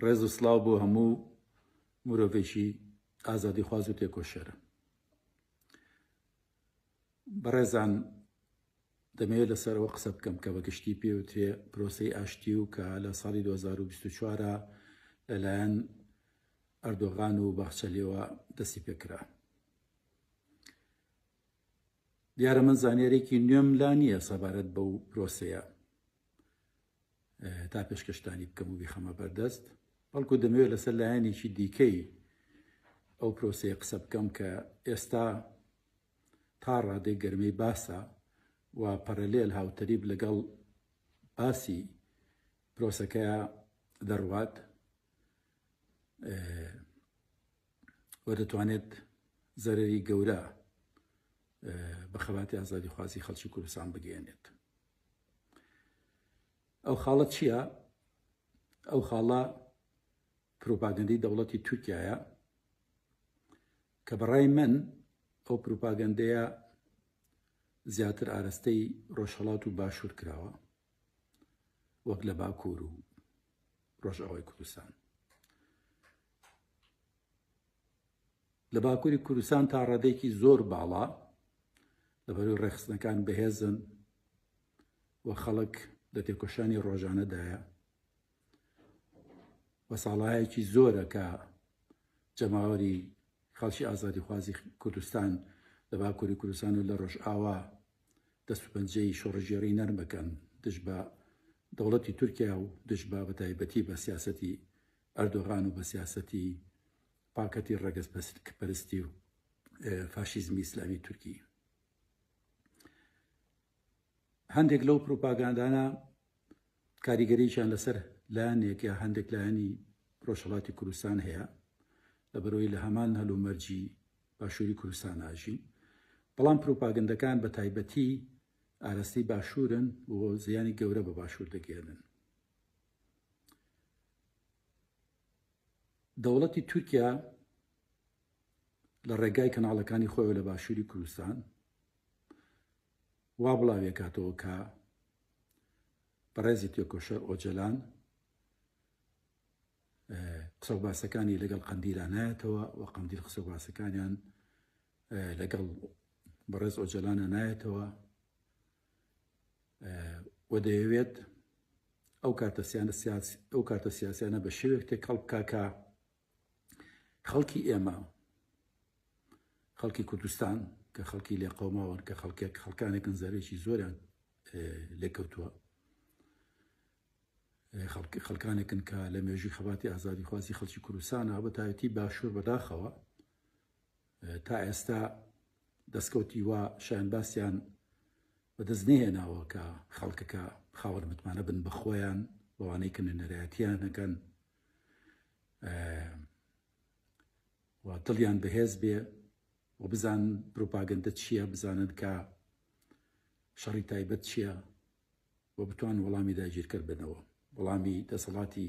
ڕێز و سڵاو بۆ هەموو مرۆڤێکی ئازادی خواز و تێکۆشەرە. بەڕێزان، دەمەوێت لەسەرەوە قسە بکەم کە بەگشتی پێوترێ پرۆسەی ئاشتی و کە لە ساڵی 2024 لەلایەن ئەردۆغان و باخچەلێوە دەستی پێکرا. دیارە من زانیارێکی نوێم لا نییە سەبارەت بەو پرۆسەیە تا پێشکەشتانی بکەم و بیخەمە بەردەست، بەڵکو دەمەوێت لەسەر لایەنێکی دیکەی ئەو پرۆسەیە قسە بکەم کە ئێستا تا ڕادەی گەرمەی باسە و پەرەلێل هاوتەریب لەگەڵ باسی پرۆسەکەیە دەڕوات و دەتوانێت زەرەری گەورە بە خەباتی ئازادی خوازی خەڵکی کوردستان بگەێنێت. ئەو خاڵە چییە؟ ئەو خاڵە پروپاگەندەی دەوڵەتی تورکیایە کە بەڕای من ئەو پروپاگەندەیە زیاتر ئاراستەی ڕۆژهەڵات و باشوور کراوە وەک لە باکوور و ڕۆژئاوای کوردستان. لە باکووری کوردستان تا ڕادێکی زۆر باڵا لەبەرەوەی ڕێخستنەکان بەهێزن و خەڵک لە تێکۆشانی ڕۆژانەدایە و ساڵایەکی زۆرە کە جەماوەری خەڵکی ئازادی خوازی کوردستان لە باکووری کوردستان و لە ڕۆژئاوا دەست و پەنجەی شۆڕەژێڕی نەرمەکەن دژ بە دەوڵەتی تورکیا و دژ بە بەتایبەتی بە سیاسەتی ئەردۆغان و بە سیاسەتی پاکەتی ڕەگەزپەرستی و فاشیزمی ئیسلامی تورکی. هەندێک لەو پروپاگاندانە کاریگەریشان لەسەر لایەنێک یا هەندێک لایەنی ڕۆژهەڵاتی کوردستان هەیە لەبەرەوەی لە هەمان هەلومەرجی باشووری کوردستان ئاژین، بەڵام پروپاگەندەکان بە تایبەتی ئاراستی باشوورن و زیانی گەورە بە باشوور دەگێنن. دەوڵەتی تورکیا لە ڕێگای کەناڵەکانی خۆیەوە لە باشووری کوردستان وا بڵاوێکاتەوە کە بەڕێزی تێکۆشەر ئۆجەلان قسە و باسەکانی لەگەڵ قەندیلان نایەتەوە و قەندیل قسە و باسەکانیان لەگەڵ بەڕێز ئۆجەلانە نایەتەوە و دەیەوێت ئەو کارتە سیاسیانە بە شێوێک تێکەڵ بکا کە خەڵکی ئێمە، خەڵکی کوردستان کە خەڵکی لێ قەوماوەن کە خەڵکانێکن زەرێکی زۆریان لێکەوتووە، خەڵکانێکن کە لە مێژووی خەباتی ئازادی خوازی خەڵکی کوردستانە بە تایبەتی باشوور بەداخەوە تا ئێستا دەستکەوتی وە شایەن باسییان بەدەست نێهێناوە کە خەڵکەکە خاوەن متمانە بن بە خۆیان بەوانەی کە نەرایەتیان هەکەن و دڵیان بەهێز بێ و بزان پروپاگەندە چییە، بزانن کە شەڕی تایبەت چییە و بتوان وەڵامی داگیرکرد بنەوە، وەڵامی دەسەڵاتی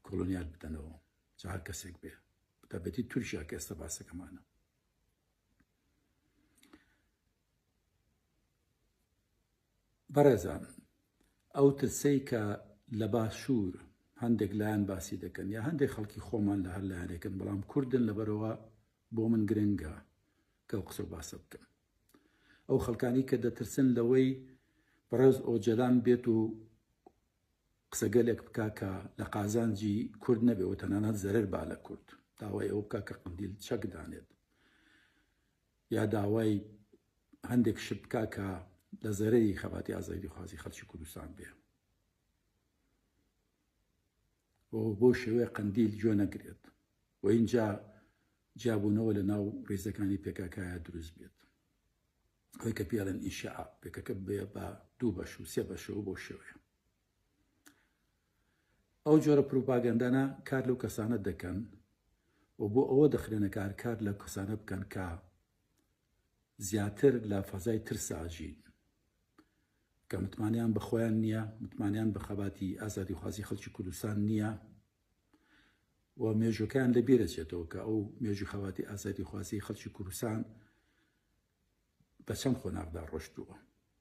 کۆلۆنیال بدەنەوە جا هەر کەسێک بێ بەتایبەتی تورکیا کە ئێستا باسەکەمانە. بەڕێزان، ئەو ترسەی کە لە باشوور هەندێک لایەن باسی دەکەن یا هەندێک خەڵکی خۆمان لە هەر لایەنێکن، بەڵام کوردن لەبەرەوە بۆ من گرنگە کە ئەو قسە و باسە بکەم. ئەو خەڵکانی کە دەترسن لەوەی بەڕێز ئۆجەلان بێت و قسەگەلێک بکا کە لە قازانجی کورد نەبێەوە تەنانەت زەرەر با لە کورد، داوای ئەو بکا کە قەندیل چەک دانێت یا داوای هەندێک شت بکا کە لە زەرەری خەباتی ئازادی خوازی خەڵکی کوردستان بێ و بۆ شێوەیە قەندیل گوێ نەگرێت و اینجا جیابوونەوە لە ناو ڕێزەکانی پێکاکایە دروست بێت، ئەوەی کە پێڵێن ئینشاء پێکەکە بێ بە 2 بەش و 3 بەشەوە بۆ شێوەیە. ئەو جۆرە پروپاگەندانە کار لەو کەسانە دەکەن و بۆ ئەوە دەخرێنە کار لە کەسانە بکەن کە زیاتر لە فەزای ترساژین، کە متمانیان بە خۆیان نییە، متمانیان بە خەباتی ئازادی خوازی خەڵکی کوردستان نییە و مێژوەکەیان لەبیرەچێتەوە کە ئەو مێژوی خەباتی ئازادی خوازی خەڵکی کوردستان بە چەند خۆناغدا ڕۆشتووە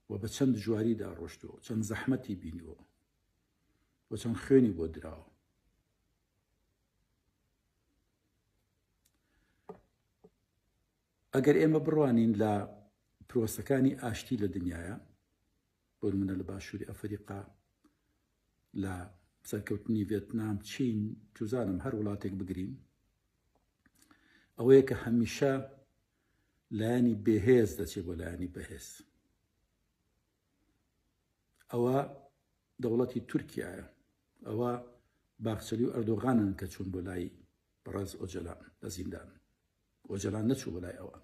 و بە چەند دژواریدا ڕۆشتووە، چەند زەحمەتی بینیوە و چەند خوێنی بۆ دراوە ئەگەر ئێمە بڕوانین لە پرۆسەکانی ئاشتی لە دنیاە بۆ منە لە باشووری ئەفریقا لە سەرکەوتنی ڤێتنام چین توزانم هەر وڵاتێک بگرین ئەوەیە کە هەمیشە لایانی بێهێز دەچێت بۆ لایانی بەهێز ئەوە دەوڵەتی تورکیایە ئەوە باخچەلی و ئەردۆغانن کە چوون بۆ لای بەڕێز ئۆجەلان لە زیندان ئۆجەلان نەچوو بۆ لای ئەوە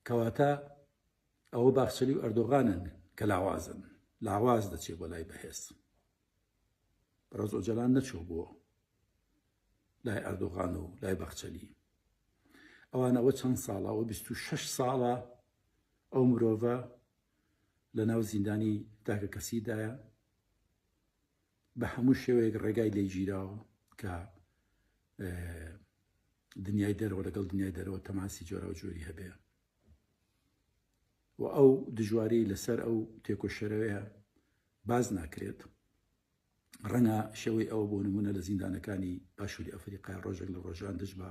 کەواتە ئەوە باخچەلی و ئەردۆغانن کە لاوازن لاواز دەچێت بۆ لای بەهێز بەڕێز ئۆجەلان نەچوو بۆ لای ئەردۆغان و لای باخچەلی ئەوانەوە چەند ساڵە ئەوە 26 ساڵە ئەو مرۆڤە لە ناو زیندانی تاکە کەسیدایە بە هەموو شێوەیەک ڕێگای لێی گیراوە کە دنیای دەرەوە لەگەڵ دنیای دەرەوە تەماسی جۆرە و جۆری هەبێ و ئەو دژواری لەسەر ئەو تێکۆشەرەوەیە باز ناکرێت ڕەنگە شێوەی ئەوە بۆ نمونە لە زیندانەکانی باشووری ئەفریقای ڕۆژێک لە ڕۆژان دژ بە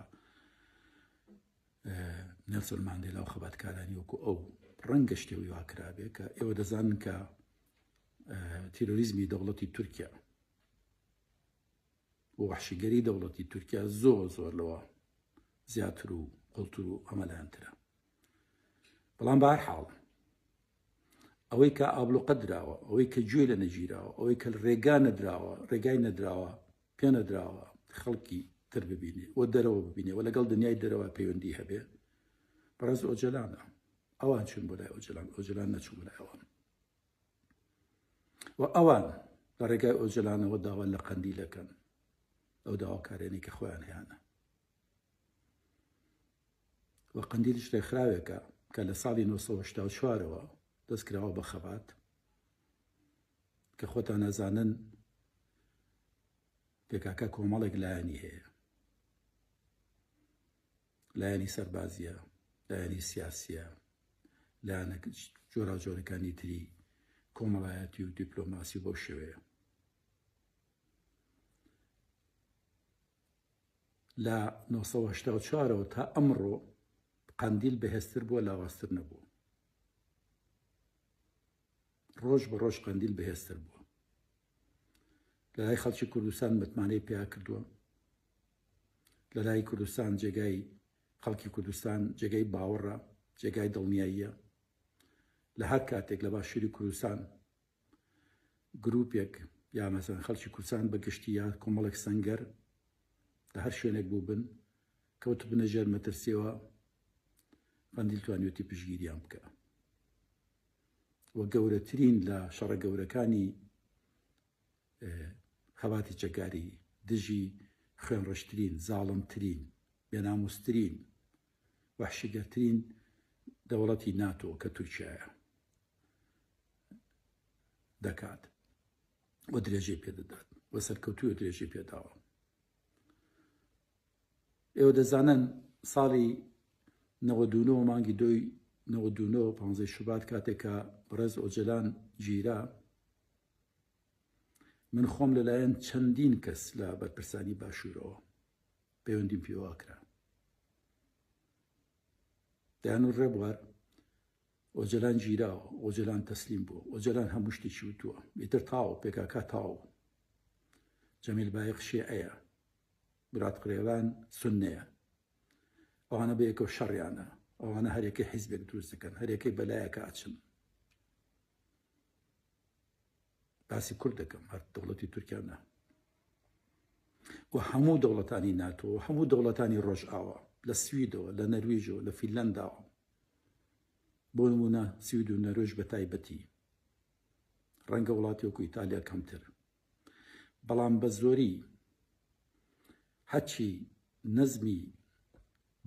نێلسۆن ماندێلا و خەباتکارانی وەکو ئەو ڕەنگە شتێوی واکرابێ کە ئێوە دەزانن کە تیرۆریزمی دەوڵەتی تورکیا و وحشیگەری دەوڵەتی تورکیا زۆر لەوە زیاتر و قوڵتر و ئەمەلایەنترە بەڵام بەهەرحاڵ ئەوەی کە ئابلوقە دراوە ئەوەی کە گوێ لە نەگیراوە ئەوەی کە ڕێگا نەدراوە ڕێگای نەدراوە پێ نەدراوە خەڵکی تر ببینێ و دەرەوە ببینێ و لەگەڵ دنیای دەرەوە پەیوەندی هەبێ بەڕێز ئۆجەلانە ئەوان چون بۆ لای ئۆجەلان نەچوو بۆ لای ئەوان و ئەوان لە ڕێگای ئۆجەلانەوە داوا لە قەندیلەکەن ئەو داواکارێنی کە خۆیان هیانە و قەندیل شتێک خراوێکە کە لە ساڵی 1984ەوە دەستکراوە بە خەبات کە خۆتان نەزانن پێکاکە کۆمەڵێک لایەنی هەیە لایەنی سەربازیە لایەنی سیاسیە لایەنە جۆرا جۆرەکانی تری کۆمەڵایەتی و دیپلۆماسی بۆ شێوەیە لە 1984ەوە تا ئەمڕۆ قەندیل بەهێزتر بووە لاوازتر نەبوو ڕۆژ بە ڕۆژ قەندیل بەهێزتر بووە لە لای خەڵکی کوردستان متمانەی پیا کردووە لە لای کوردستان جێگای خەڵکی کوردستان جێگەی باوەڕە جێگای دڵنیاییە لە هەر کاتێک لە باشووری کوردستان گروپێک یا مەسەڵەن خەڵکی کوردستان بە گشتی یا کۆمەڵێک سەنگەر لە هەر شوێنێک بوو بن کەوت بنە ژێر مەترسیەوە قەندیل توانیوەتی پشگیریان بکە و گەورەترین لە شەڕە گەورەکانی خەباتی جەگاری دژی خوێنڕەشترین زاڵمترین بێناموسترین وحشیگەرترین دەوڵەتی ناتۆ کە تورکیایە دەکات و درێژەی پێدەدات و سەرکەوتووی و درێژەی پێداوە ئێوە دەزانن ساڵی 99 مانگی 99 15 شوبات کاتێکە بەڕێز ئۆجەلان گیرا من خۆم لەلایەن چەندین کەس لە بەرپرسانی باشوورەوە پەیوەندیم پێوە کرا دەیان و ڕێبوار ئۆجەلان گیراوە ئۆجەلان تەسلیم بووە ئۆجەلان هەموو شتێکی وتووە ئیتر تاو پێکاکە تاو جەمیل بایق شیعەیە برات قرێوان سوننەیە ئەوانە بەیەکەوە شەڕیانە ئەوانە هەرێکی حیزبێک دروست دەکەن هەرێکی بەلایەکە ئاچن باسی کورد دەکەم هەر دەوڵەتی تورکیانە و هەموو دەوڵەتانی ناتۆ و هەموو دەوڵەتانی ڕۆژئاوا لە سویدەوە لە نەرویژەوە لە فینلەنداوە بۆ نمونە سوید و نەرویژ بە تایبەتی ڕەنگە وڵاتی وەکو ئیتالیا کەمتر بەڵام بە زۆری هەچی نەزمی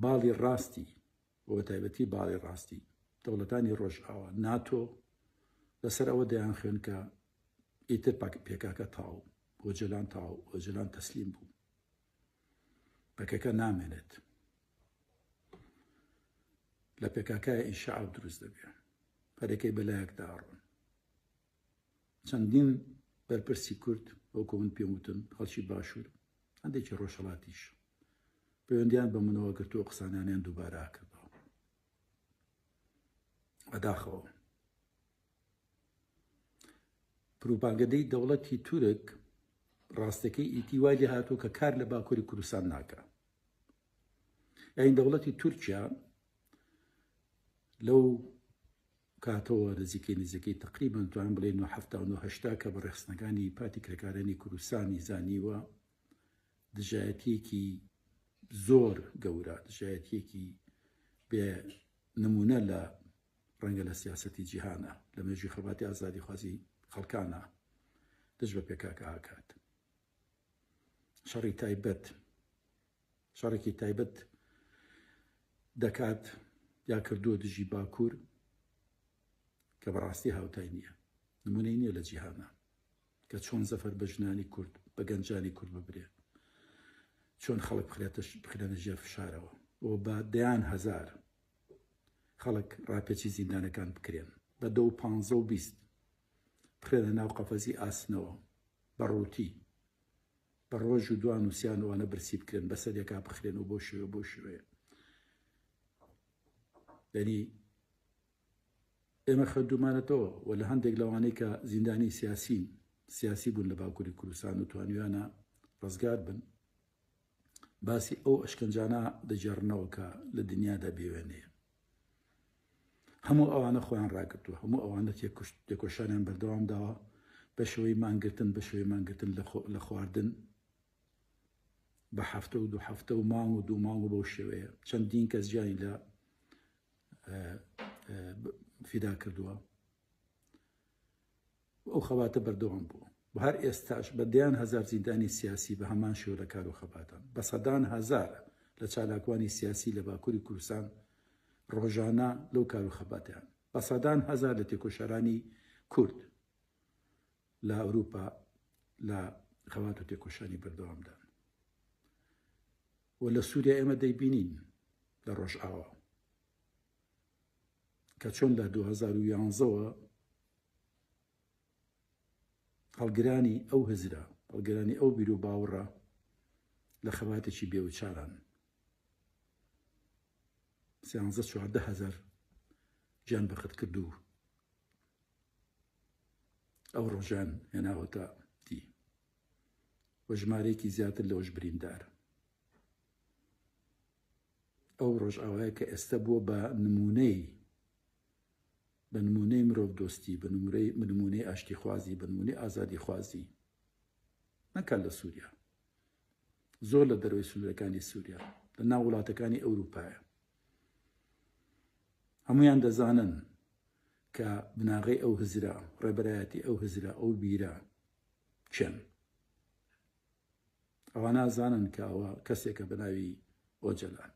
باڵی ڕاستی و بە تایبەتی باڵی ڕاستی دەوڵەتانی ڕۆژئاوا ناتۆ لەسەر ئەوە دەیان خوێن کە ئیتر پێکاکە تاو ئۆجەلان تاو ئۆجەلان تەسلیم بوو پێکەکە نامێنێت لە پێکاکایە ئینشاء دروست دەبێت هەرێکەی بەلایەک داڕۆن چەندین بەرپرسی کورد وەکو من پێم وتن خەڵکی باشوور هەندێکی ڕۆژهەڵاتیش پەیوەندیان بە منەوە گرتووە قسانیان دووبارە کردەوە بەداخەوە. پروپاگەندەی دەوڵەتی تورک ڕاستەکەی ئیتی وای لێ هاتووە کە کار لە باکووری کوردستان ناکە. یاین دەوڵەتی تورکیا لەو کاتەوە نزیکەی تقریبان توان بڵێ 1970 کە بە ڕێخستنەکانی پاتی کرێکارانی کوردستانی زانیوە دژایەتیەکی زۆر گەورە، دژایەتیەکی بێ نمونە لە ڕەنگە لە سیاسەتی جیهانە، لە مێژووی خەباتی ئازادی خوازی خەڵکانە دژ بە پێکاکە هاکات. شەڕێکی تایبەت دەکات یا کردووە دژی باکوور کە بەڕاستی هاوتای نییە، نمونەی نییە لە جیهانە کە چۆن زەفەر بە ژنانی کورد بە گەنجانی کورد ببرێ، چۆن خەڵک بخرێنە ژێر فشارەوە بۆ بە دەیان هەزار خەڵک ڕاپێچی زیندانەکان بکرێن بە 250 بخرێنە ناو قەفەزی ئاسنەوە بە ڕووتی بە ڕۆژ و دوان وسییانوانە برسی بکرێن بە سەرێکا بخرێن و بۆ شوێ دەنی ئێمە خەدومانەتەوە و لە هەندێک لەوانەی کە زیندانی سیاسی بوون لە باکووری کوردستان و توانیوانە ڕزگار بن باسی ئەو ئەشکەنجانە دەجێڕنەوە کە لە دنیادا بێوێنەیە. هەموو ئەوانە خۆیان ڕاگرتووە، هەموو ئەوانە تێکۆشانیان بەردەوام داوە بە شێوەی مانگرتن لە خواردن بە هەفتە و دوو هەفتە و مانگ و دوو مانگ و بەو شێوەیە چەندین کەس جیانی لە فیدا کردووە. ئەو خەباتە بەردەوام بوو بە هەر ئێستاش بە دەیان هەزار زیندانی سیاسی بە هەمان شێوە لە کار و خەباتان، بە سەدان هەزار لە چالاکوانی سیاسی لە باکووری کوردستان ڕۆژانە لەو کار و خەباتیان، بە سەدان هەزار لە تێکۆشەرانی کورد لە ئەوروپا لە خەبات و تێکۆشانی بەردەوامدان. و لە سووریا ئێمە دەیبینین لە ڕۆژئاوا کە چۆن لە 2011ەوە هەڵگرانی ئەو هزرە، هەڵگرانی ئەو بیر و باوەڕە لە خەباتێکی بێوچاران 14,000 گیان بەخت کردو ئەو ڕۆژان هێناوەتە دی وە ژمارەیەکی زیاتر لەوەش بریندار. ئەو ڕۆژئاوایە کە ئێستا بووە بە نمونەی مرۆڤ دۆستی، بە نمونەی ئاشتی خوازی، بە نمونەی ئازادی خوازی نەکات لە سووریا، زۆر لە دەروی سنوورەکانی سووریا لە ناو وڵاتەکانی ئەوروپایە. هەمویان دەزانن کە بناغی ئەو هزرە، ڕێبەرایەتی ئەو هزرە، ئەو بیرە چەن. ئەوە نازانن کە ئەوە کەسێکە بەناوی ئۆجەلان،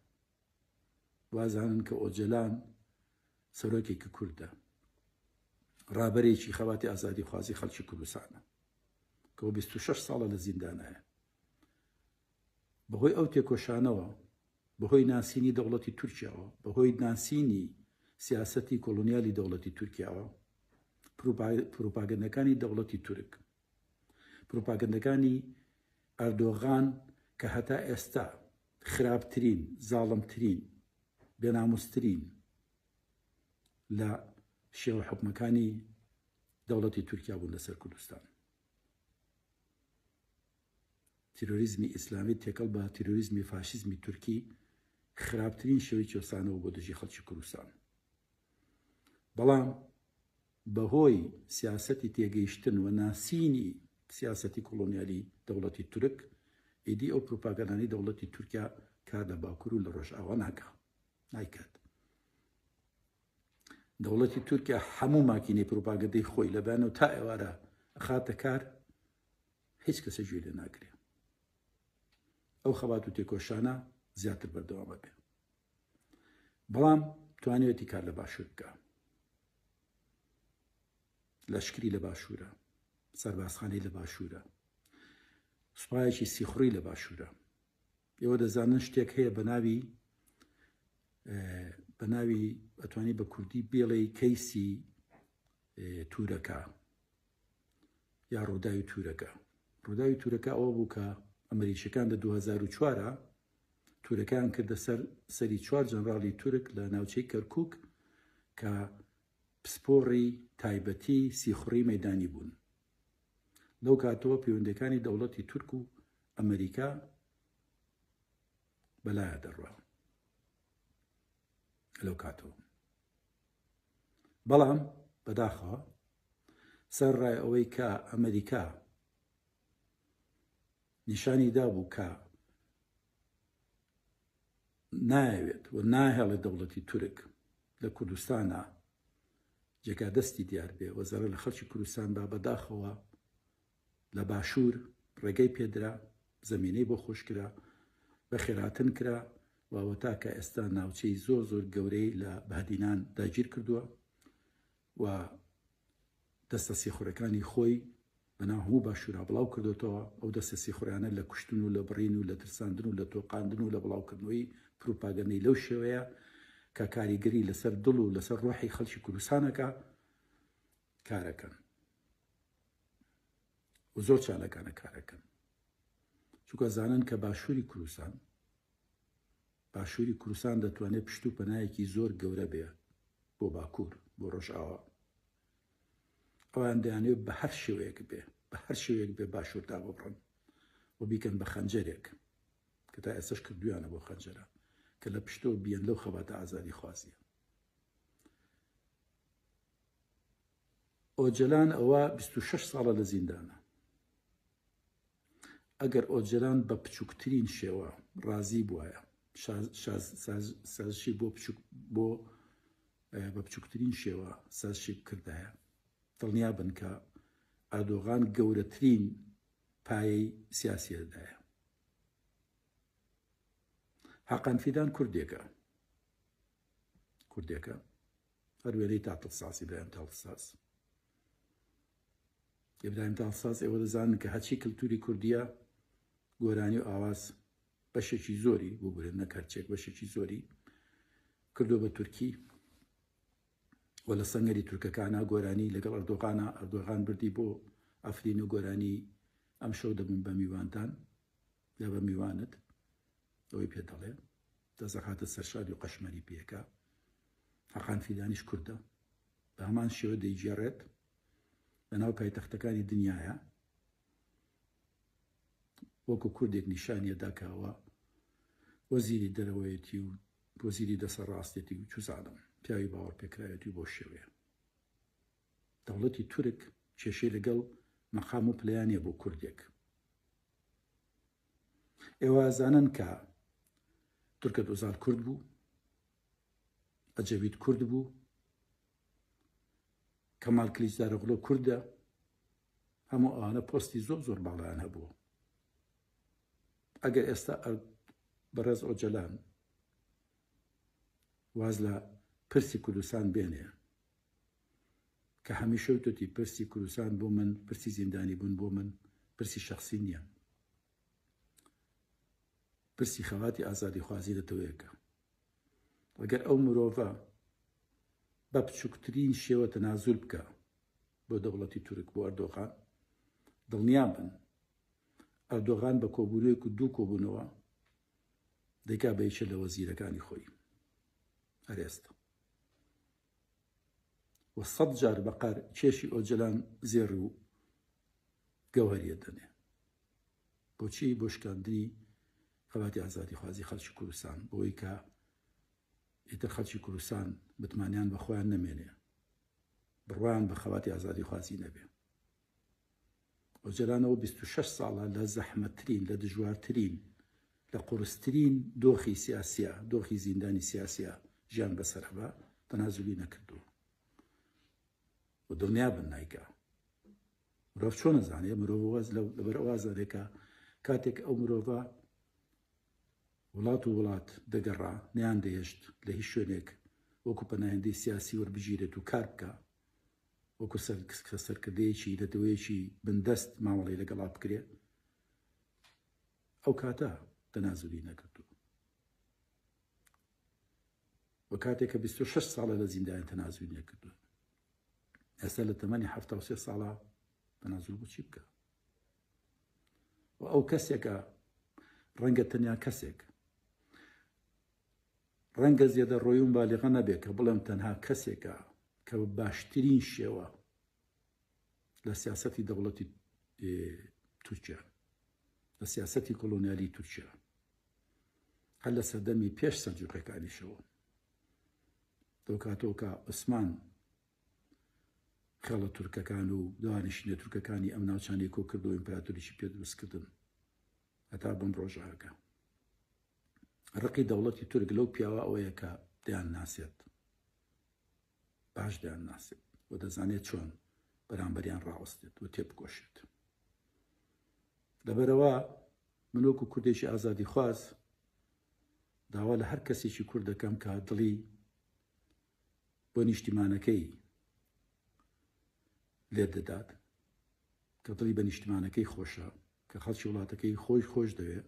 وازانن کە ئۆجەلان سەرۆکێکی کوردە، ڕابەرێکی خەباتی ئازادی خوازی خەڵکی کوردستانە کە 26 ساڵە لە زیندانایە. بەهۆی ئەو تێکۆشانەوە، بەهۆی ناسینی دەوڵەتی تورکیاوە، بەهۆی ناسینی سیاسەتی کۆلۆنیالی دەوڵەتی تورکیاوە، پروپاگەندەکانی دەوڵەتی تورک، پروپاگەندەکانی ئەردۆغان کە هەتا ئێستا خراپترین، زاڵمترین، بێناموسترین لە شێوە حکومەکانی دەوڵەتی تورکیا بوون لەسەر کوردستان. تیرۆریزمی ئیسلامی تێکەڵ بە تیرۆریزمی فاشیزمی تورکی خراپترین شێوەی کێوسانەوە بۆ دژی خەڵکی کوردستان. بەڵام بەهۆی سیاسەتی تێگەیشتن و ناسینی سیاسەتی کۆلۆنیالی دەوڵەتی تورک ئیدی ئەو پروپاگەندانەی دەوڵەتی تورکیا کار لە باکوور و لە ڕۆژئاوا نایکات. دەوڵەتی تورکیا هەموو ماکینەی پروپاگەندەی خۆی لەبیانەوە تا ئێوارە خاتە کار، هیچ کەسە گوێ لێ ناگرێت. ئەو خەبات و تێکۆشانە زیاتر بەردەوامە بێ، بەڵام توانێتی کار لە باشوور بکە. لەشکری لە باشوورە، سەربازخانەی لە باشوورە، سوپایەکی سیخڕی لە باشوورە. ئێوە دەزانن شتێک هەیە بە ناوی ئەتوانی بە کوردی بێڵێ کەیسی تورەکە یا ڕووداوی تورەکە. ڕووداوی تورەکە ئەوە بوو کە ئەمریکیەکان لە 2004 تورەکان کردە سەری 4 جەنراڵی تورک لە ناوچەی کەرکووک کە پسپۆڕی تایبەتی سیخڕی مەدانی بوون. لەو کاتەوە پەیوەندەکانی دەوڵەتی تورک و ئەمریکا بەلایە دەڕوا لەو کاتەوە. بەڵام بەداخەوە سەر ڕای ئەوەی کە ئەمریکا نیشانی دابوو کە نایەوێت و ناهێڵێت دەوڵەتی تورک لە کوردستانە جێگا دەستی دیار بێ وەزارە لە خەڵکی کوردستان با بەداخەوە لە باشوور ڕێگەی پێدرا، زەمینەی بۆ خۆشکرا، بە خێراتن کرا واوەتا کە ئێستا ناوچەی زۆر زۆر گەورەی لە بەهدینان داگیر کردووە و دەستە سیخورەکانی خۆی بەناو هەموو باشوورا بڵاو کردوێتەوە. ئەو دەستە سیخوریانە لە کوشتن و لە بڕین و لە ترساندن و لە تۆقاندن و لە بڵاوکردنەوەی پروپاگەندەی لەو شێوەیە کە کاریگەری لەسەر دڵ و لەسەر ڕۆحی خەڵکی کوردستانەکە کارەکەن و زۆر چالەکانە کارەکەن، چونکە زانن کە باشووری کوردستان دەتوانێت پشت و پەنایەکی زۆر گەورە بێ بۆ باکوور، بۆ ڕۆژئاوا. ئەوان دەیانێت بە هەر شێوەیەک بێ باشوور تا ببڕن و بیکەن بە خەنجەرێک کە تا ئێستاش کردویانە بۆ خەنجەرە کە لە پشتەوە بیان لەو خەباتە ئازادی خوازیە. ئۆجەلان ئەوە 26 ساڵە لە زیندانە. ئەگەر ئۆجەلان بە بچووکترین شێوە ڕازی بووایە، سازشی بۆ بە بچووکترین شێوە سازشی کردایە، دڵنیا بن کە ئەردۆغان گەورەترین پایەی سیاسی دەدایە. حەقان فیدان کوردێکە هەر وێنەی تاقلساسی ئیبراهیم تاقلساس. ئیبراهیم تاقلساس ئێوە دەزانن کە هەچی کللتوری کوردیە گۆرانی و ئاواز بەشێکی زۆری بۆ برن نەکارچێک بەشێکی زۆری کردو بە تورکی و لە سەنگەری تورکەکانە گۆرانی لەگەڵ ئەردۆغان بردی بۆ ئەفرین و گۆرانی ئەم شەو دەبوون بە میواندان یا بە میوانت ئەوەی پێ دەڵێ دەزەخاتە سەرشادی و قەشمەری پێکە. حەقان فیدانیش کووردە بە هەمان شێوە دەیگێڕێت لەناو پایتەختەکانی دنیاە وەکو کوردێک نیشانیە داکاوە وەزیری دەرەوەیەتی و وەزیری دەسەڕاستێتی و چوزانم پیاوی باوەڕ پێکرایەتی بۆ شێوەیە. دەوڵەتی تورک کێشەی لەگەڵ مەقام و پلەیانێ بۆ کوردێک. ئێوە زانن کە تورکەت ئۆزار کورد بوو، ئەجەوید کورد بوو، کەمال کلیجدارۆغلۆ کوردە، هەموو ئەوانە پۆستی زۆر باڵایان هەبووە. ئەگەر ئێستا بەڕێز ئۆجەلان واز لە پرسی کوردستان بێنێ کە هەمیشە وتوتی پرسی کوردستان بۆ من پرسی زیندانی بوون بۆ من پرسی شخصی نییە، پرسی خەواتی ئازادی خوازی دەتەوەیەکە. ئەگەر ئەو مرۆڤە بە بچووکترین شێوە تەنازول بکە بۆ دەوڵەتی تورک بۆ ئەردۆغان، دڵنیا بن ئەردۆغان بە کۆبوونەوەیەک و دوو کۆبوونەوە دەیکا بە یەکێ لە وەزیرەکانی خۆی هەر ئێستا و 100 جار بەقەر کێشی ئۆجەلان زێڕ و گەوهەریە دەنێ. بۆچی؟ بۆ شکاندنی خەواتی ئازادی خوازی خەڵکی کوردستان، بۆی کە ئیتر خەڵکی کوردستان بتمانیان بە خۆیان نەمێنێ، بڕوایان بە خەواتی ئازادی خوازی نەبێ. ئۆجەلانەوە 26 ساڵە لە زەحمەتترین، لە دژوارترین، لە قورسترین دۆخی سیاسیە، دۆخی زیندانی سیاسیە ژیان بەسەر هەبا تەنازولی نەکردو و دڵنیا بن نایکا. مرۆڤ چۆن نەزانێ؟ مرۆڤ لەبەر ئەوە زانێکە کاتێک ئەو مرۆڤە وڵات دەگەڕا نیان دەهێشت لە هیچ شوێنێک وەکو پەناهێندەی سیاسی وەربژیرێت و کار بکە، وەکو سەرکردەیەکی دەتەوەیەکی بندەست مامەڵەی لەگەڵا بکرێ، ئەو کاتە تەنازولی نەکردو. و کاتێککە 26 ساڵە لە زیندان تەنازولی نەکردو، ئێستا لە تەمەنی 73 ساڵە تەنازول بۆ چی بکە؟ و ئەو کەسێکە ڕەنگە تەنیا کەسێک ڕەنگە زیێدە ڕۆی و بالغە نەبێت کە بڵێم تەنها کەسێکە کە باشترین شێوە لە سیاسەتی دەوڵەتی تورکیا، لە سیاسەتی کۆلۆنیالی تورکیا، هەر لە سەردەمی پێش سەلجوقیەکانیشەوە دەو کاتەوە کە عوسمان خێڵە تورکەکان و دانیشتنە تورکەکانی ئەم ناوچانی کۆ کرد و ئیمپراتۆریشی پێ دروستکردن هەتا بەم ڕۆژەکە ڕقی دەوڵەتی تورک لەو پیاوە ئەوەیە کە دەیان ناسێت، باش دەیان ناسێت و دەزانێت چۆن بەرامبەریان ڕاوەستێت و تێبکۆشێت. لەبەرەوە من وەکو کوردێکی ئازادی خواز داوا لە هەر کەسێکی کورد دەکەم کە دڵی بۆ نیشتیمانەکەی لێ دەدات، کە دڵی بە نیشتیمانەکەی خۆشە، کە خەڵکی وڵاتەکەی خۆی خۆش دەوێت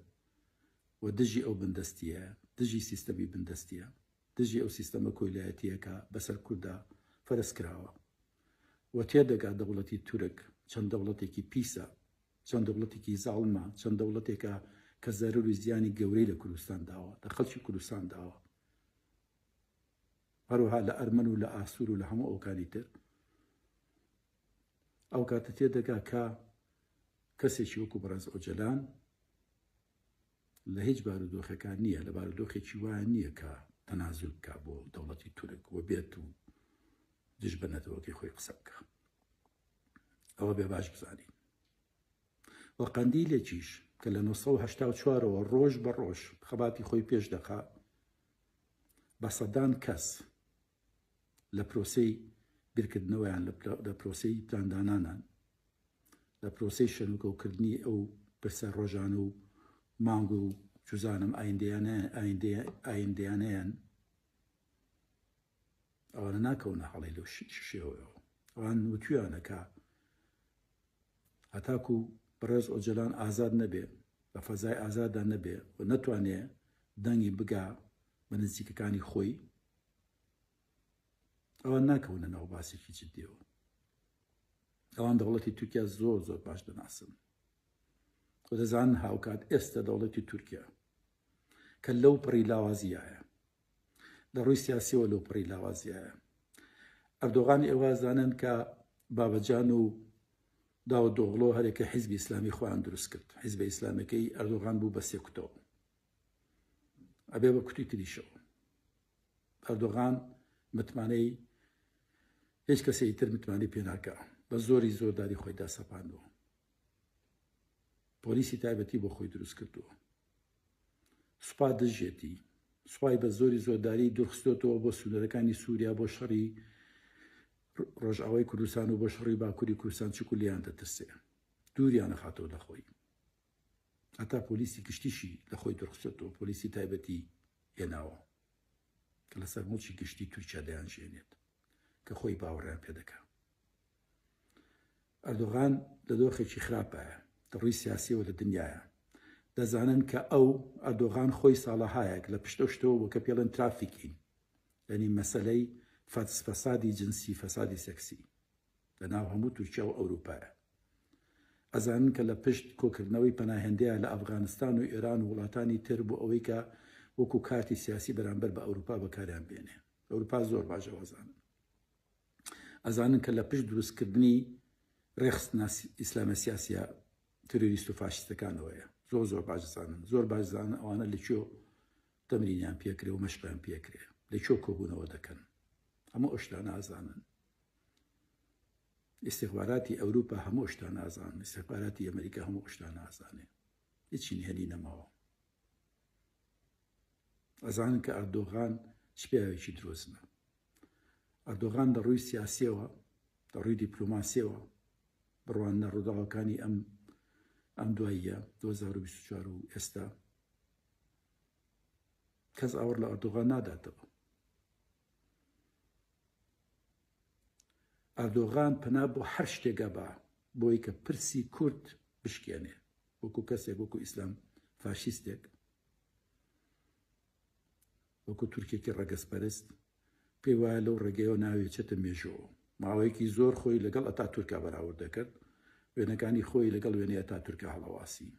و دژی ئەو بندەستیە، دژی سیستەمی بندەستیە، دژی ئەو سیستەمە کۆیلایەتیە کە بەسەر کووردا فەرز کراوە و تێدەگات دەوڵەتی تورک چەند دەوڵەتێکی پیسە، چەند دەوڵەتێکی زاڵمە، چەند دەوڵەتێکە کە زەرور و زیانی گەورەی لە کوردستان داوە، لە خەڵکی کوردستان داوە، هەروەها لە ئەرمەن و لە ئاسوور و لە هەموو ئەوکانی تر. ئەو کاتە تێدەگا کە کەسێکی وەکو بەڕێز ئۆجەلان لە هیچ بارودۆخەکان نییە، لە بارودۆخێکی وایە نییە کە تەنازل بکە بۆ دەوڵەتی تورک و بێت و دژ بە نەتەوەکەی خۆی قسە بکە. ئەوە بێ باش بزانین. و قەندیلێکیش کە لە 1984ەوە ڕۆژ بە ڕۆژ خەباتی خۆی پێش دەخا بە سەدان کەس لە پرۆسەی بیرکردنەوەیان، لە پرۆسەی پلاندانانان، لە پرۆسەی شەنوکەوکردنی ئەو پرسە ڕۆژانە و مانگ و جوزانم ئایندیانەیان، ئەوانە ناکەونە هەڵی لەو شێوەوە. ئەوان وتویانەکە هەتاکو بەڕێز ئۆجەلان ئازاد نەبێ، بە فەزای ئازادا نەبێ و نەتوانێ دەنگی بگا بە نزیکەکانی خۆی، ئەوان ناکەونە ناو باسێکی جددیەوە. ئەوان دەوڵەتی تورکیا زۆر زۆر باش دەناسن و دەزانن هاوکات ئێستا دەوڵەتی تورکیا کە لەو پڕی لاوازیایە، لە ڕووی سیاسیەوە لەو پڕی لاوازیایە. ئەردۆغانی ئێوازانن کە بابەجان و داوە دۆغڵۆ هەرێکە حیزبی ئیسلامی خۆیان دروست کرد، حیزبە ئیسلامەکەی ئەردۆغان بوو بە سێ کوتەوە، ئەبێ بە کوتی تریشەوە. ئەردۆغان متمانەی هیچ کەسێکی تر متمانی پێ ناکە، بە زۆری زۆرداری خۆیدا سەپاندەوە، پۆلیسی تایبەتی بۆ خۆی دروست کردووە، سوپا دژێتی، سوپای بە زۆری زۆرداری دوورخستۆتەوە بۆ سوودەکانی سووریا بۆ شەڕی ڕۆژئاوای کوردستان و بۆ شەڕی باکووری کوردستان چکو لیان دەترسێ، دووریان نەخاتەوە لە خۆی، هەتا پۆلیسی گشتیشی لە خۆی دوورخستۆتەوە، پۆلیسی تایبەتی هێناوە کە لەسەر موڵکی گشتی تورکیا دەیانژێنێت کە خۆی باوەڕیان پێ دەکات. ئەردۆغان لە دۆخێکی خراپایە لە ڕووی سیاسیەوە لە دنیاە، دەزانن کە ئەو ئەردۆغان خۆی ساڵەهایەک لە پشتەشتەوە بۆ کە پێڵێن ترافیکین، یعنی مەسەلەی فەسادی جنسی، فەسادی سەکسی لە ناو هەموو تورکیا و ئەوروپایە. ئەزانن کە لە پشت کۆکردنەوەی پەناهێندەیە لە ئەفغانستان و ئێران و وڵاتانی تر بۆ ئەوەی کە وەکو کارتی سیاسی بەرامبەر بە ئەوروپا بەکاریان بێنێ. ئەوروپا زۆر باشەوە ئەزانن. ئەزانن کە لە پشت دروستکردنی ڕێخستنا ئیسلامە سیاسیە تروریست و فاشیستەکانەوەیە، زۆر زۆر باش زانن، زۆر باش زانن ئەوانە لەکوێ تەمرینیان پێکرێ و مەشقیان پێکرێ، لەکوێ کۆبوونەوە دەکەن، هەموو ئەو شتانە ئازانن. ئیستیخباراتی ئەوروپا هەموو شتانە ئازانن، ئیستیخباراتی ئەمریکا هەموو شتانە ئازانێ، هیچی نهێنی نەماوە. ئەزانن کە ئەردۆغان چپیاوێکی درۆزنە. ئەردۆغان لە ڕووی سیاسیەوە، لە ڕووی دیپلۆماسیەوە بڕوانە ڕووداوەکانی ئەم دواییە 2024 و ئێستا کەس ئاوەڕ لە ئەردۆغان ناداتەوە. ئەردۆغان پنا بۆ هەر شتێکە بە بۆی کە پرسی کورد بشکێنێ، وەکو کەسێک وەکو ئیسلام فاشیستێک، وەکو تورکێکی ڕەگەزپەرست، پێی وایە لەو ڕێگەیەوە ناوێ چێتە مێژووە. ماوەیەکی زۆر خۆی لەگەڵ ئەتا تورکا بەراورد دەکرد، وێنەکانی خۆی لەگەڵ وێنەی ئەتا تورکا هەڵەواسی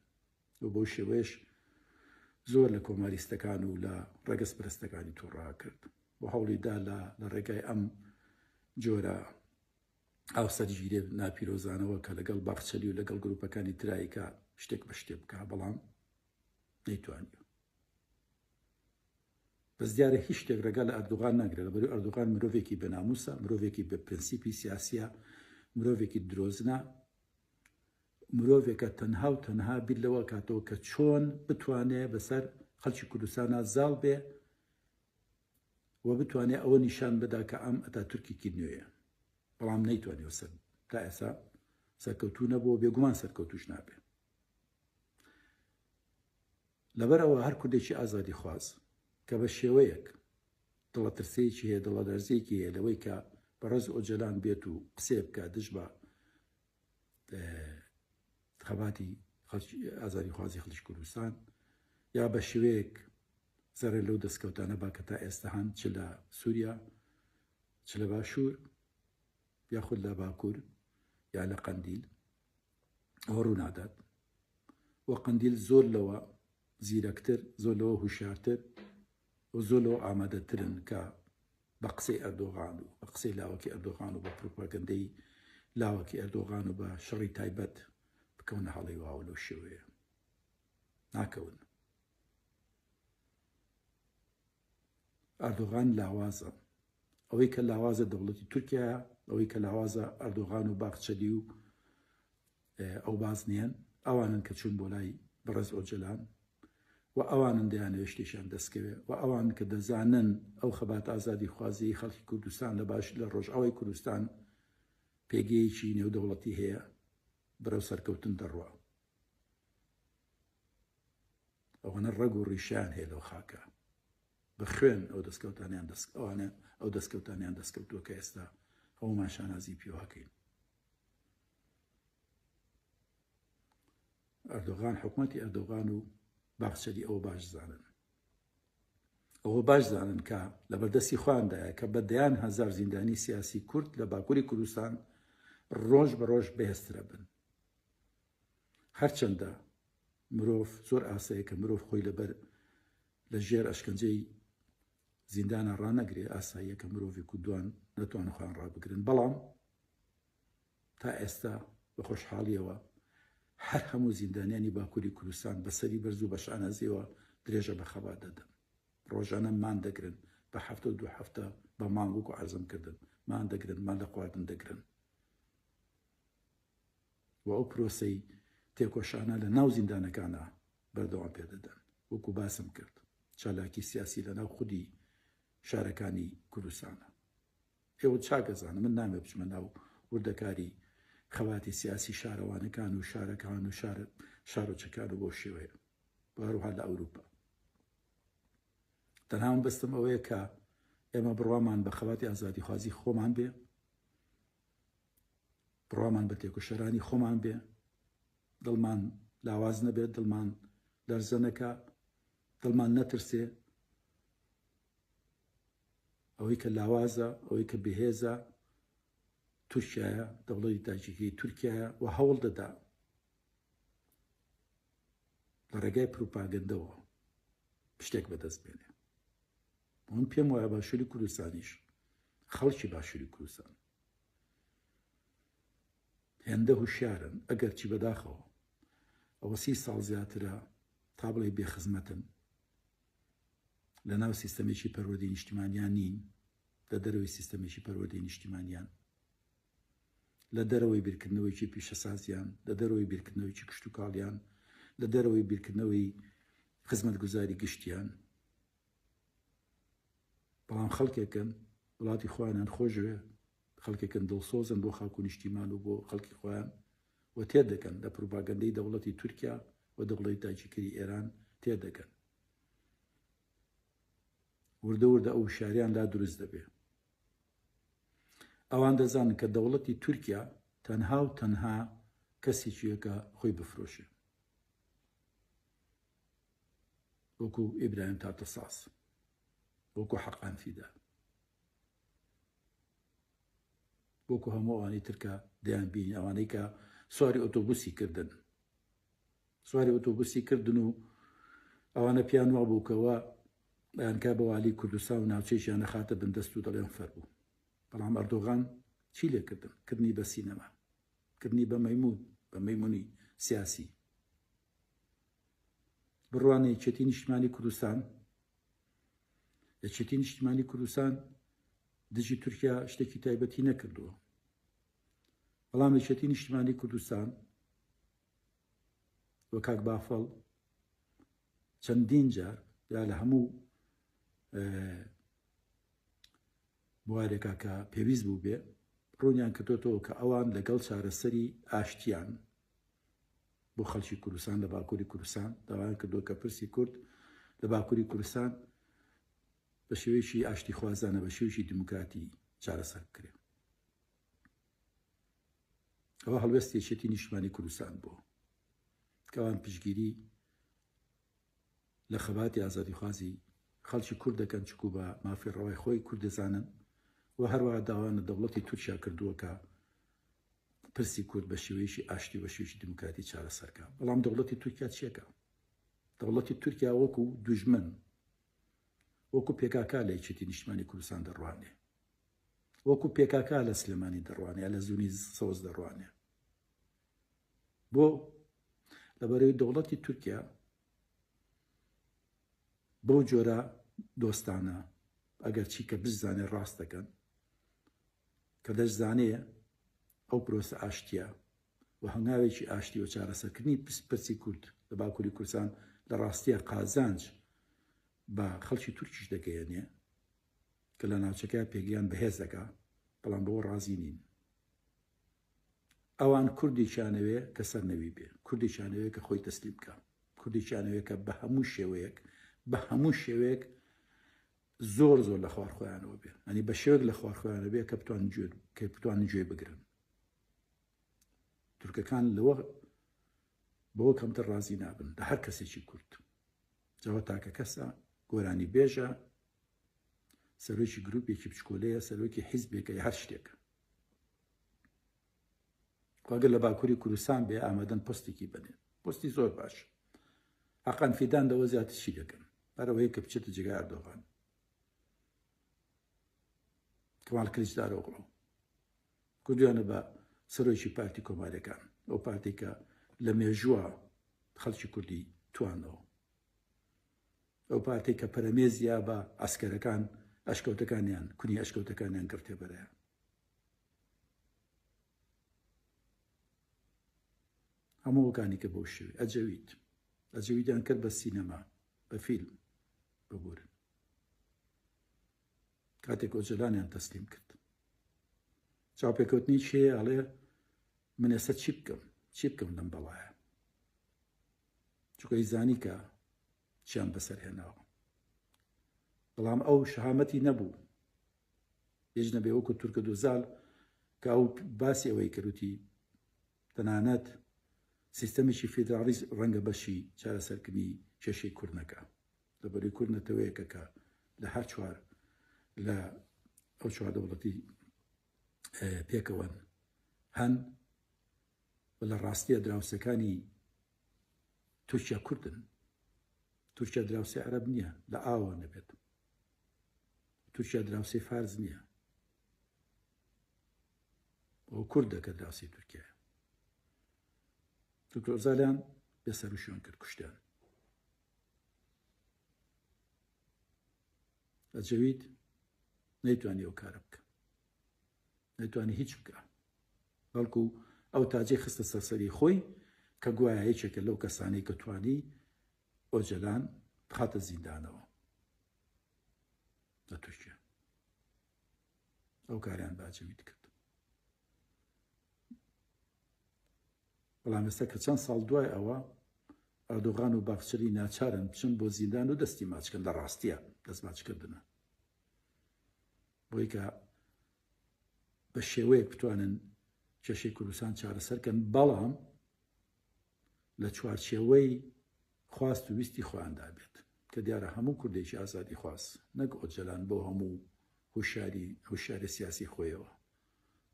و بۆ شێوەیەش زۆر لە کۆماریستەکان و لە ڕێگەس پرستەکانی تووڕا کرد بۆ هەوڵیدا لە ڕێگای ئەم جۆرە ئاوسەرگیری ناپیرۆزانەوە کە لەگەڵ باخچەلی و لەگەڵ گروپەکانی ترایکە شتێک بە شتێ بکە بەڵام نەیتوانیوە. بەس دیارە هیچ شتێک ڕێگا لە ئەردوغان ناگرێت لەبەر ئەردوغان مرۆڤێکی بە ناموسە، مرۆڤێکی بە پرینسیپی سیاسیە، مرۆڤێکی درۆزنە، مرۆڤێکە تەنها و تەنها بیر لەوە کاتەوە کە چۆن بتوانێت بەسەر خەڵکی کوردستانە زاڵ بێ و بتوانێت ئەوە نیشان بدا کە ئەم ئەتاتورکێکی نوێیە، بەڵام نەیتوانێت سەر تا ئێستا سەرکەوتوو نەبووە، بێگومان سەرکەوتوش نابێ. لەبەرەوە هەر کوردێکی ئازادی خواز کە بە شێوەیەک دڵە ترسەیەکی هەیە، دڵە دەرزەیەکی هەیە لەوەی کە بەڕێز ئۆجەلان بێت و قسێ بکە دژ بە خەباتی ئازادی خوازی خەڵکی کوردستان، یا بە شێوەیەک زەرە لەو دەستکەوتانە با کە تا ئێستا هەن چ لە سووریا چ لە باشوور یاخود لە باکوور یا لە قەندیل ئەوە ڕوو نادات. و قەندیل زۆر لەوە زیرەکتر، زۆر لەوە هوشیارتر و زۆر لەوە ئامادەترن کە بە قسەی ئەردۆغان و بە قسەی لاوەکی ئەردۆغان و بە پروپاگەندەی لاوەکی ئەردۆغان و بە شەڕی تایبەت بکەونە هەڵی واوە لەو شێوەیە ناکەون. ئەردۆغان لاوازە، ئەوەی کە لاوازە دەوڵەتی تورکیایە، ئەوەی کە لاوازە ئەردۆغان و باخچەلی و ئەو باز نیەن، ئەوانن کە چوون بۆ لای بەڕێز ئۆجەلان و ئەوانن دەیانەوێت شتێکیان دەستکەوێت و ئەوان کە دەزانن ئەو خەبات ئازادی خوازی خەڵکی کوردستان لە باش لە ڕۆژئاوای کوردستان پێگەیەکی نێودەوڵەتی هەیە بەرەو سەرکەوتن دەڕوا. ئەوانە ڕەگ و ڕیشیان هەیە لەو خاکە بە خوێن ئەو دەستکەوتانیان ئەوانە ئەو دەستکەوتانیان دەستکەوتووە کە ئێستا هەمومان شانازی پێوەکەین. ئەردۆغان حکومەتی ئەردۆغان و باخچەلی ئەوە باش زانن، ئەوە باش زانن کە لە بەردەستی خواندایە کە بەدەیان هەزار زیندانی سیاسی کورد لە باکووری کوردستان ڕۆژ بە ڕۆژ بەهێزترە بن. هەرچەندە مرۆڤ زۆر ئاسایە کە مرۆڤ خۆی لەبەر لە ژێر ئەشکەنجەی زیندانە ڕانەگرێ، ئاساییە کە مرۆڤێک و دوان نەتوانن خۆیان ڕابگرن، بەڵام تا ئێستا بە خۆشحاڵیەوە هەر هەموو زیندانیانی باکووری کوردستان بەسەری بەرز و بە شانازیەوە درێژە بە خەبات دەدەن. ڕۆژانە مان دەگرن بە هەفتە و دوو هەفتە بە مانگ وەکو عەرزم کردن مان دەگرن، مان لە خواردن دەگرن و ئەو پرۆسەی تێکۆشانە لە ناو زیندانەکانە بەردەوام پێدەدەن. وەکو باسم کرد چالاکی سیاسی لە ناو خودی شارەکانی کوردستانە. ئێوە چاکەزانە من نامێ بچمە ناو وردەکاری خەواتی سیاسی شارەوانەکان و شارەکان و شارۆچەکان و بۆ شێوەیە هەروها لە ئەوروپا. تەنها من بەستم ئەوەیە کە ئێمە بڕوامان بە خەواتی ئازادی خوازی خۆمان بێ، بڕوامان بە تێکۆشەرانی خۆمان بێ، دڵمان لاواز نەبێت، دڵمان لەرزە نەکا، دڵمان نەترسێ. ئەوەی کە لاوازە، ئەوەی کە بەهێزە تورکیایە، دەوڵەتی تاجیکی تورکیایە و هەوڵ دەدا لە ڕێگای پروپاگەندەوە شتێک بەدەست بێنێ. من پێم وایە باشووری کوردستانیش خەڵکی باشووری کوردستان هێندە هوشیارن، ئەگەر چی بەداخەوە ئەوە 30 ساڵ زیاترە تا بڵێ بێخزمەتن، لە ناو سیستەمێکی پەروەردەی نیشتیمانیان نین، لە دەرەوەی سیستەمێکی پەروەردەی نیشتیمانیان، لە دەرەوەی بیرکردنەوەیکی پیشەسازیان، لە دەرەوەی بیرکردنەوەیکی کشت و کاڵیان، لە دەرەوەی بیرکردنەوەی خزمەتگوزاری گشتیان. بەڵام خەڵکێکن وڵاتی خۆیان خۆشوێ، خەڵکێکن دڵسۆزن بۆ خاک و نیشتیمان و بۆ خەڵکی خۆیان و تێدەکەن لە پروپاگەندەی دەوڵەتی تورکیا و دەوڵەتی تاجیکری ئێران تێدەکەن. وردە وردە ئەو شاریان لا دروست دەبێ. ئەوان دەزانن کە دەوڵەتی تورکیا تەنها و تەنها کەسێکیەکە خۆی بفرۆشێ، وەکو ئیبراهیم تاتەساس، وەکو حەقان فیدا، وەکو هەموو ئەوانەی ترکە دەیان بینی، ئەوانەی کە سواری ئۆتۆبوسی کردن و ئەوانە پیان وا بووکەوە بەیانکە بە والی کوردستان و ناوچەیشیان نەخاتە بندەست و دەڵێن فەر بوو. بەڵام ئەردۆغان چی لێکردن؟ کردنی بە سینەما، کردنی بە مەیمون، بە مەیمونی سیاسی. بڕوانە یەکێتی نیشتیمانی کوردستان، یەکێتی نیشتیمانی کوردستان دژی تورکیا شتێکی تایبەتی نەکردووە. بەڵام یەکێتی نیشتیمانی کوردستان وە کاک بافەڵ چەندین جار یا لە هەموو بوارێکا کە پێویست بوو بێ ڕوونیان کردوتەوە کە ئەوان لەگەڵ چارەسەری ئاشتیان بۆ خەڵکی کوردستان لە باکووری کوردستان داوایان کردووە کە پرسی کورد لە باکووری کوردستان بە شێوەیەکی ئاشتی خوازانە بە شێوەیەکی دیموکراتی چارەسەر بکرێ. ئەوە هەڵوێستی یەکێتی نیشتیمانی کوردستان بوو کەوان پشگیری لە خەباتی ئازادیخوازی خەڵکی کورد دەکەن چکو بە مافی ڕەوای خۆی کورد دەزانن و هەروەها داوانە دەوڵەتی تورکیا کردووە کە پرسی کورد بە شێوەیەکی ئاشتی و شێوەیەکی دیموکراتی چارەسەرکە. بەڵام دەوڵەتی تورکیا چیەکە؟ دەوڵەتی تورکیا وەکو دوژمن، وەکو پێکاکا لە یەکێتی نیشتیمانی کوردستان دەڕوانێ، وەکو پێکاکا لە سلێمانی دەڕوانێ، لە زوونی سەوز دەڕوانێ. بۆ لەبەرەوەی دەوڵەتی تورکیا بەو جۆرە دۆستانە ئەگەر چی کە بزانێ ڕاست دەکەن کە دەشزانەیە ئەو پرۆسە ئاشتیە و هەنگاوێکی ئاشتی و چارەسەرکردنی پرسی کورد لە باکووری کوردستان لە ڕاستیە قازانج بە خەڵکی تورکیش دەگەیەنێ کە لە ناوچەکە پێگیان بەهێز دەکا، بەڵام بەوە ڕازی نین. ئەوان کوردیشانەوێ کە سەرنەوی بێ، کوردیشانەوێ کە خۆی تەسلیم بکە، کوردیشانەوێ کە بە هەموو شێوەیەک زۆر لە خوارخۆیانەوە بێ، ئەنی بە شێوەیەک لە خوارخۆیانە بێ کە بتوانن گوێ بگرن. تورکەکان لەوە بەوە کەمتر ڕازی نابن لە هەر کەسێکی کورد، جاوە تاکە کەسە گۆرانی بێژە، سەرۆکی گروپێکی بچکۆلەیە، سەرۆکی حیزبێکە، هەر شتێکە. ئەگەر لە باکووری کوردستان بێ ئامادەن پۆستێکی بنێن، پۆستی زۆر باش. حەقان فیدان دەوە زیاتر چی دەکەن بەرەوەی کە بچێتە جێگای ئەردۆغان. کەمال کلیجدارۆغڵۆ کردویانە بە سەرۆکی پارتی کۆمارەکان، ئەو پارتی کە لە مێژووە خەڵکی کوردی توانەوە، ئەو پارتی کە پەرەمێزیە بە ئەسکەرەکان ئەشکەوتەکانیان کونی ئەشکەوتەکانیان گرتێ بەرەیە. هەمووەکانی کە بۆ شێوێ ئەجەویدیان کرد بە سینەما، بە فیلم ببورن. کاتێک ئۆجەلانیان تەسلیم کرد چاوپێکەوتنی چێ ئەڵێ من ئێستا چی بکەم لەم بەڵایە، چونکە زانی کە چیان بەسەر هێناوە. بەڵام ئەو شەهامەتی نەبوو، هیچ نەبێ وەکو تورکە دووزاڵ کە ئەو باسی ئەوەی کردوتی تەنانەت سیستەمێکی فیدرالیز ڕەنگە بەشی چارەسەرکردنی کێشەی کورد نەکا، لەبەرەوەی کورد نەتەوەیەکە کە لە هەر چوار لە ئەو چوار دەوڵەتی پێکەوەن هەن لە ڕاستیە دراوسەکانی تورکیا کوردن. تورکیا دراوسێ عەرەب نییە، لە ئاوە نەبێت. تورکیا دراوسێ فارز نییە، ئەو کوردە کە دراوسێ تورکیایە. تورکە ئۆزالیان بێسەر و شوێن کرد، کوشتیان. ئەجەوید نەیتوانی ئەو کارە بکە، نەیتوانی هیچ بکە، بەڵکو ئەو تاجەی خستە سەرسەری خۆی کە گوایە هیچێکە لەو کەسانەی کە توانی ئۆجەلان بخاتە زیندانەوە لە تورکیا. ئەو کاریان بە ئەجەوید کرد. بەڵام ئێستا کە چەند ساڵ دوای ئەوە ئەردۆغان و باخچەری ناچارن بچن بۆ زیندان و دەستی ماچکەن، لە ڕاستیە دەست ماچکردنە، بۆی کە بە شێوەیەک بتوانن کێشەی کوردستان چارەسەرکەن، بەڵام لە چوارچێوەی خواست و ویستی خۆیاندا بێت کە دیارە هەموو کوردێکی ئازادی خواست، نەک ئۆجەلان بۆ هەموو هوشیاری سیاسی خۆیەوە،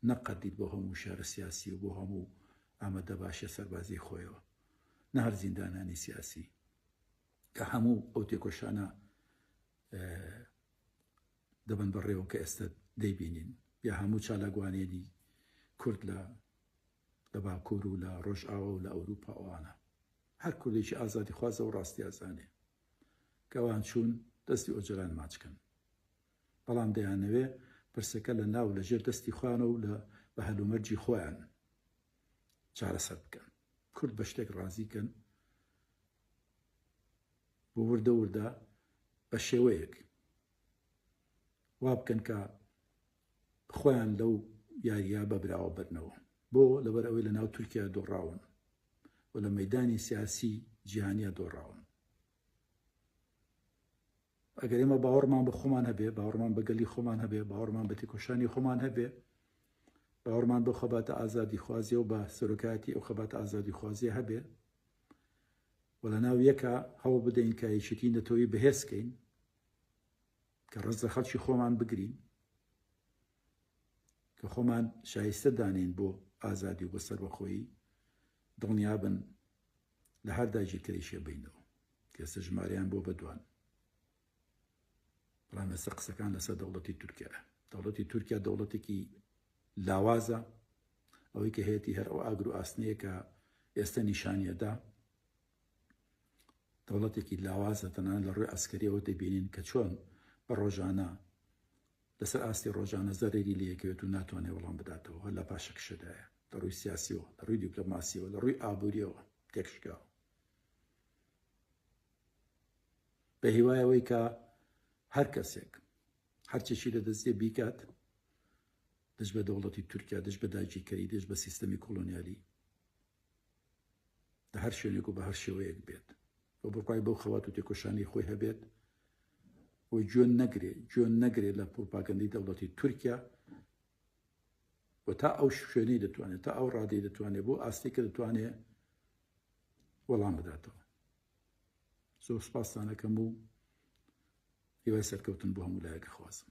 نەقەدید بۆ هەموو شارە سیاسی و بۆ هەموو ئامادە باشە سەربازی خۆیەوە، نە هەر زیندانانی سیاسی کە هەموو ئەو تێکۆشانە دەبن بەڕێوە کە ئێستا دەیبینین یا هەموو چالاگوانێنی کورد لە باکوور و لە ڕۆژئاوا و لە ئەوروپا ئەوانە هەر کوردێکی ئازادی خوازە و ڕاستی ئازانێ کەوان چوون دەستی ئۆجران ماچکن بەڵام دەیانەوێ پرسەکە لە ناو لە ژێر دەستی خوانە و لە بە هەلومەرجی خۆیان چارەسەر بکەن کورد بە شتێک ڕازیکەن بۆ وردە وردە بە شێوەیەک وا بکەن کە خۆیان لەو یاریە بەبراوە بەرنەوە بۆ لەبەر ئەوەی لە ناو تورکیا دۆڕاون و لە مەیدانی سیاسی جیهانیە دۆڕاون ئەگەر ئێمە باوەڕمان بە خۆمان هەبێ باوەڕمان بە گەلی خۆمان هەبێ باوەڕمان بە تێکۆشانی خۆمان هەبێ باوەڕمان بە خەباتە ئازادی خوازیە و بە سەرۆکاتی ئەو خەباتە ئازادی خوازیە هەبێ و لە ناو یەکە هەوڵ بدەین کە یەکێتی نەتەوەی بەهێزکەین کە ڕەز لە خەڵکی خۆمان بگرین کە خۆمان شایستە دانین بۆ ئازادی و بە سەربەخۆیی دڵنیابن لە هەر داگیرکەریشێ بینەوە کە ئێستا ژمارەیان بۆ بەدوان بەڵام ئێستا قسەکان لەسەر دەوڵەتی تورکیایە دەوڵەتی تورکیا دەوڵەتێکی لاوازە ئەوەی کە هەیەی هەر ئەو ئاگر و ئاسنەیە کە ئێستا نیشانیەدا دەوڵەتێکی لاوازە تەنان لە ڕووی ئەسکەریەوە دەبینین کە چۆن بە ڕۆژانە لەسەر ئاستی ڕۆژانە زەرێری لەیەکەوێت و ناتوانێت وەڵام بداتەوە هەر لە پاشەکشەدایە لە ڕووی سیاسیەوە لە ڕووی دیپلۆماسیەوە لە ڕووی ئابووریەوە تێکشکاوە بە هیوایەوەی کە هەر کەسێک هەرچێکی لە دەستێ بیکات دەست بە دەوڵەتی تورکیا دەست بە داگیرکەری دەست بە سیستەمی کۆلۆنیالی لە هەر شوێنێک و بە هەر شێوەیەک بێت بۆ بڕپای بەو خەوات و تێکۆشانی خۆی هەبێت و گوێن نەگرێ لە پروپاگەندەی دەوڵەتی تورکیا و تا ئەو شوێنەی دەتوانێت تا ئەو ڕادەی دەتوانێت بۆ ئاستێکە دەتوانێت وەڵام بداتەوە زۆر سوپاسدانەکەم و هیوای سەرکەوتن بۆ هەموو لایەکە خوازم